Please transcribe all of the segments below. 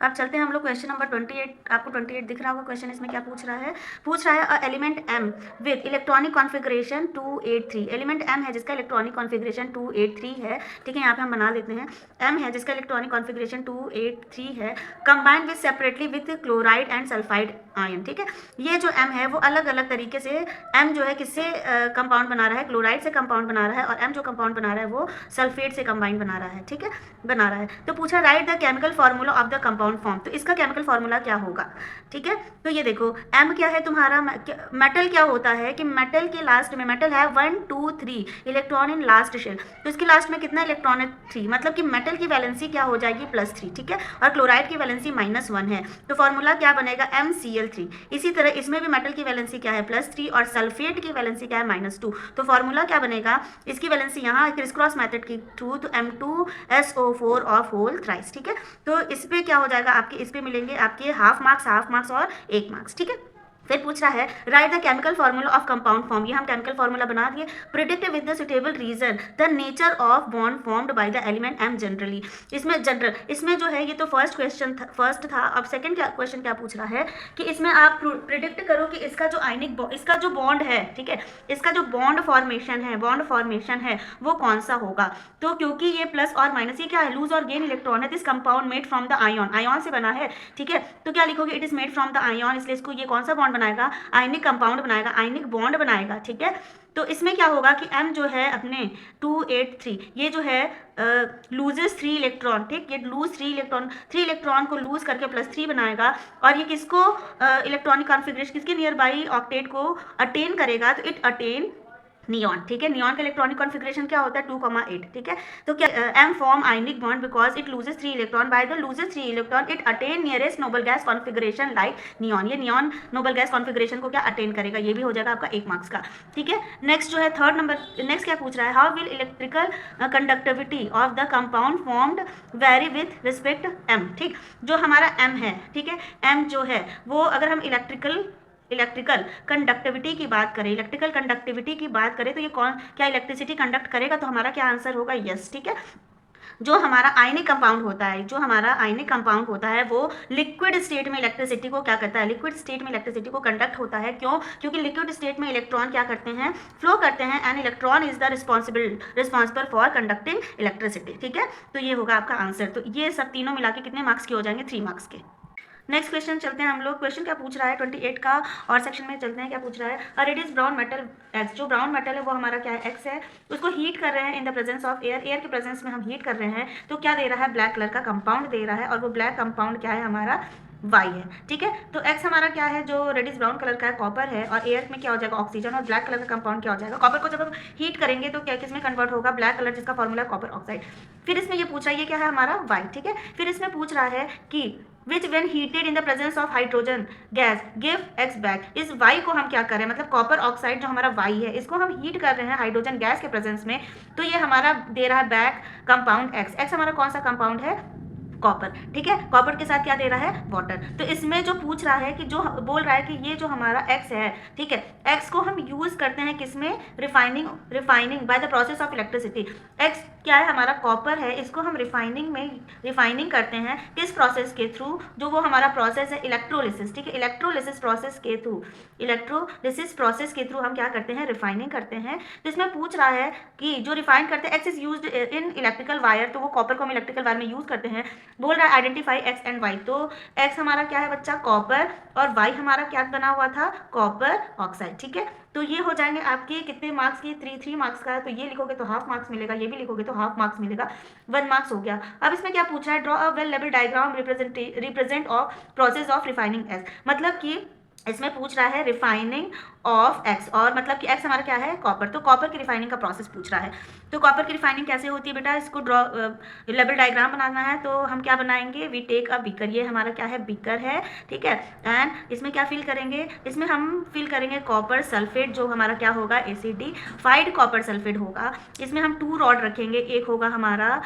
अब चलते हैं हम लोग क्वेश्चन नंबर 28। आपको 28 दिख रहा होगा क्वेश्चन। इसमें क्या पूछ रहा है a element m with electronic configuration 283। Element m है जिसका इलेक्ट्रॉनिक कॉन्फ़िगरेशन 283 है, ठीक है। यहाँ पे हम बना देते हैं, m है जिसका इलेक्ट्रॉनिक कॉन्फ़िगरेशन 283 है, combined with separately with chloride and sulphide ion, ठीक है। ये जो m है वो अलग अलग तरीके से m जो है किससे कंपाउंड बना रहा है, क्लोराइड से कंपाउंड बना रहा है, और m जो कंपाउंड बना रहा है वो सल्फेट से कंबाइंड बना रहा है, ठीक है, बना रहा है। तो पूछा right the chemical formula of the compound form, तो इसका केमिकल फार्मूला क्या होगा, ठीक है। तो ये देखो m क्या है तुम्हारा, मेटल क्या होता है कि मेटल के लास्ट में मेटल है 1 2 3 इलेक्ट्रॉन इन लास्ट शेल, तो इसके लास्ट में कितना इलेक्ट्रॉन है 3, मतलब कि मेटल की वैलेंसी क्या हो जाएगी +3, ठीक है, और क्लोराइड की वैलेंसी -1 है, तो फॉर्मूला क्या बनेगा MCl3। इसी तरह इसमें भी मेटल की वैलेंसी क्या है +3 और सल्फेट की वैलेंसी क्या है -2, तो फॉर्मूला क्या बनेगा, इसकी वैलेंसी यहाँ क्रिस क्रॉस मेथड की थ्रू तो M2SO4 ऑफ होल थ्राइस, ठीक है। तो इस पे क्या हो जाएगा आपके, इस पे मिलेंगे आपके हाफ मार्क्स और 1 मार्क्स, ठीक है। फिर पूछ रहा है write the chemical formula of compound form, ये हम केमिकल फार्मूला बना दिए। Predict with the suitable reason the nature of bond formed by the element m generally. इसमें जो है ये तो फर्स्ट था। अब सेकंड क्वेश्चन क्या पूछ रहा है कि इसमें आप प्रिडिक्ट करो कि इसका जो इसका जो बॉन्ड है, ठीक है, इसका जो बॉन्ड फॉर्मेशन है वो कौन सा होगा। तो क्योंकि ये प्लस और माइनस, ये क्या है, लूज और गेन इलेक्ट्रॉन है, this compound made from the ion से बना है, ठीक है। तो क्या लिखोगे, it is made from the ion, इसलिए इसको ये कौन सा बॉन्ड बनाएगा, आयनिक कंपाउंड बनाएगा, आयनिक बॉन्ड बनाएगा, ठीक है। तो इसमें क्या होगा कि m जो है अपने 283, ये जो है लूजेस 3 इलेक्ट्रॉन, ठीक, ये लूज 3 इलेक्ट्रॉन को लूज करके +3 बनाएगा, और ये किसको इलेक्ट्रॉनिक कॉन्फ़िगरेशन किसके नियर बाई ऑक्टेट को अटेन करेगा, तो इट अटेन नियॉन, ठीक है। नियॉन का इलेक्ट्रॉनिक कॉन्फ़िगरेशन क्या होता है 2,8, ठीक है। तो क्या m form ionic bond because it loses 3 electron, by the loses 3 electron it attain nearest noble gas configuration like neon, ये नियॉन नोबल गैस कॉन्फ़िगरेशन को क्या अटेन करेगा, ये भी हो जाएगा आपका 1 मार्क्स का, ठीक है। नेक्स्ट जो है थर्ड नंबर, नेक्स्ट क्या पूछ रहा है, how will electrical conductivity of the compound formed very with respect m, ठीक। जो हमारा m है, ठीक है, m जो है वो अगर हम इलेक्ट्रिकल कंडक्टिविटी की बात करें तो ये क्या इलेक्ट्रिसिटी कंडक्ट करेगा, तो हमारा क्या आंसर होगा, यस, ठीक है। जो हमारा आयनिक कंपाउंड होता है वो लिक्विड स्टेट में इलेक्ट्रिसिटी को क्या करता है, लिक्विड स्टेट में इलेक्ट्रिसिटी को कंडक्ट होता है, क्यों, क्योंकि लिक्विड स्टेट में इलेक्ट्रॉन क्या करते हैं, फ्लो करते हैं, and electron is the responsible for conducting electricity, ठीक है। तो ये होगा आपका आंसर। तो ये सब तीनों मिला के कितने मार्क्स के हो जाएंगे, 3 मार्क्स के। नेक्स्ट क्वेश्चन चलते हैं हम लोग। क्वेश्चन क्या पूछ रहा है 28 का, और सेक्शन में चलते हैं क्या पूछ रहा है, रेडियस ब्राउन मेटल एक्स, जो ब्राउन मेटल है वो हमारा क्या है, एक्स है, उसको हीट कर रहे हैं in the presence of air के प्रेजेंस में हम हीट कर रहे हैं, तो क्या दे रहा है, ब्लैक कलर का कंपाउंड दे रहा है, और वो ब्लैक कंपाउंड क्या है हमारा, वाई है, ठीक है। तो एक्स हमारा क्या है, जो रेडिस ब्राउन कलर का है, कॉपर है, और एयर में क्या हो जाएगा, ऑक्सीजन, और ब्लैक कलर का कंपाउंड क्या हो जाएगा, कॉपर को जब हम हीट करेंगे तो क्या किस में कन्वर्ट होगा, ब्लैक कलर, जिसका फॉर्मूला कॉपर ऑक्साइड। फिर इसमें ये पूछ रहा है, ये क्या है हमारा वाई, ठीक है। फिर इसमें पूछ रहा है कि which when heated in the presence of hydrogen gas give x back, इस वाई को हम क्या कर रहे हैं, मतलब कॉपर ऑक्साइड जो हमारा वाई है इसको हम हीट कर रहे हैं हाइड्रोजन गैस के प्रेजेंस में, तो ये हमारा दे रहा है बैक कंपाउंड एक्स। एक्स हमारा कौन सा कंपाउंड है, कॉपर, ठीक है। कॉपर के साथ क्या दे रहा है, वाटर। तो इसमें जो पूछ रहा है कि जो बोल रहा है कि ये जो हमारा एक्स है, ठीक है, एक्स को हम यूज करते हैं किसमें, refining by the process of electricity. X क्या है हमारा, कॉपर है, इसको हम रिफाइनिंग करते हैं किस प्रोसेस के थ्रू, जो वो हमारा प्रोसेस है इलेक्ट्रोलिसिस, ठीक है। इलेक्ट्रोलिसिस प्रोसेस के थ्रू हम क्या करते हैं, रिफाइनिंग करते हैं। तो इसमें पूछ रहा है कि जो रिफाइन करते हैं, x is used in electrical wire, तो वो कॉपर को हम इलेक्ट्रिकल वायर में यूज करते हैं। बोल रहा है आइडेंटिफाई एक्स एंड वाई, तो एक्स हमारा क्या है बच्चा, कॉपर, और वाई हमारा क्या बना हुआ था, कॉपर ऑक्साइड, ठीक है। तो ये हो जाएंगे आपके कितने मार्क्स की, 3 मार्क्स का है, तो ये लिखोगे तो हाफ मार्क्स मिलेगा, ये भी लिखोगे तो हाफ मार्क्स मिलेगा, 1 मार्क्स हो गया। अब इसमें क्या पूछ रहा है, draw a well level diagram represent of process of refining x, मतलब कि इसमें पूछ रहा है रिफाइनिंग ऑफ एक्स, और मतलब कि एक्स हमारा क्या है, कॉपर, तो कॉपर की रिफाइनिंग का प्रोसेस पूछ रहा है। तो कॉपर की रिफाइनिंग कैसे होती है बेटा, इसको ड्रॉ लेवल डायग्राम बनाना है, तो हम क्या बनाएंगे, वी टेक अ बीकर, ये हमारा क्या है, बीकर है, ठीक है। एंड इसमें क्या फिल करेंगे, इसमें हम फिल करेंगे कॉपर सल्फेट, जो हमारा क्या होगा, एसिडिफाइड कॉपर सल्फेट होगा। इसमें हम 2 रॉड रखेंगे, एक होगा हमारा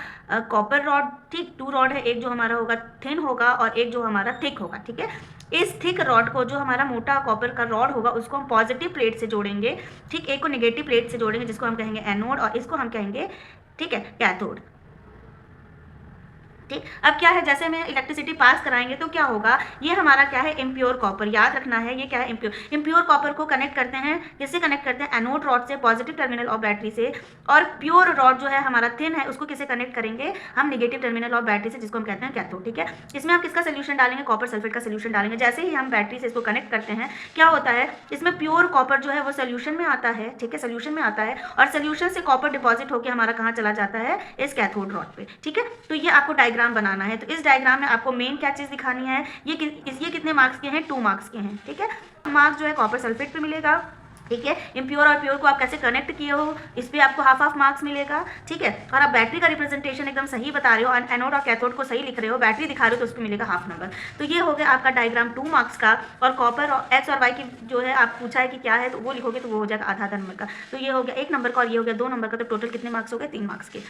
कॉपर रॉड, ठीक, 2 रॉड है, एक जो हमारा होगा थिन होगा और एक जो हमारा थिक होगा, ठीक है। इस थिक रॉड को, जो हमारा मोटा कॉपर का रॉड होगा, उसको हम पॉजिटिव प्लेट से जोड़ेंगे, ठीक, एक को नेगेटिव प्लेट से जोड़ेंगे जिसको हम कहेंगे एनोड, और इसको हम कहेंगे, ठीक है, कैथोड, ठीक। अब क्या है, जैसे में इलेक्ट्रिसिटी पास कराएंगे तो क्या होगा, ये हमारा क्या है, इम्प्योर कॉपर, याद रखना है ये क्या है, इम्प्योर कॉपर को कनेक्ट करते हैं, किससे कनेक्ट करते हैं, एनोड रॉड से, पॉजिटिव टर्मिनल ऑफ बैटरी से, और प्योर रॉड जो है हमारा थिन है उसको किसे कनेक्ट करेंगे हम, निगेटिव टर्मिनल ऑफ बैटरी से, जिसको हम कहते हैं कैथोड। ठीक है, इसमें हम किसका सोल्यूशन डालेंगे, कॉपर सल्फेट का सोल्यूशन डालेंगे। जैसे ही हम बैटरी से इसको कनेक्ट करते हैं क्या होता है, इसमें प्योर कॉपर जो है वो सोल्यूशन में आता है। ठीक है, सोल्यूशन में आता है और सोल्यूशन से कॉपर डिपॉजिट होकर हमारा कहाँ चला जाता है, इस कैथोड रॉड पे। ठीक है, तो ये आपको डायग्राम बनाना है। तो इस डायग्राम में आपको मेन क्या चीज़ दिखानी है, ये कितने मार्क्स के हैं, 2 मार्क्स के हैं। ठीक है, मार्क्स जो है कॉपर सल्फेट पे मिलेगा। ठीक है, इम्प्योर और प्योर को आप कैसे कनेक्ट किए हो इस पर आपको हाफ मार्क्स मिलेगा। ठीक है, और आप बैटरी का रिप्रेजेंटेशन एकदम सही बता रहे हो, एनोड और कैथोड को सही लिख रहे हो, बैटरी दिखा रहे हो, तो उस पर मिलेगा हाफ नंबर। तो ये हो गया आपका डायग्राम 2 मार्क्स का। और कॉपर और एक्स और वाई की जो है आप पूछा है कि क्या है, तो वो लिखोगे तो वो हो जाएगा आधा नंबर का। तो ये हो गया 1 नंबर का और ये हो गया 2 नंबर का। तो टोटल कितने मार्क्स हो गए, 3 मार्क्स के।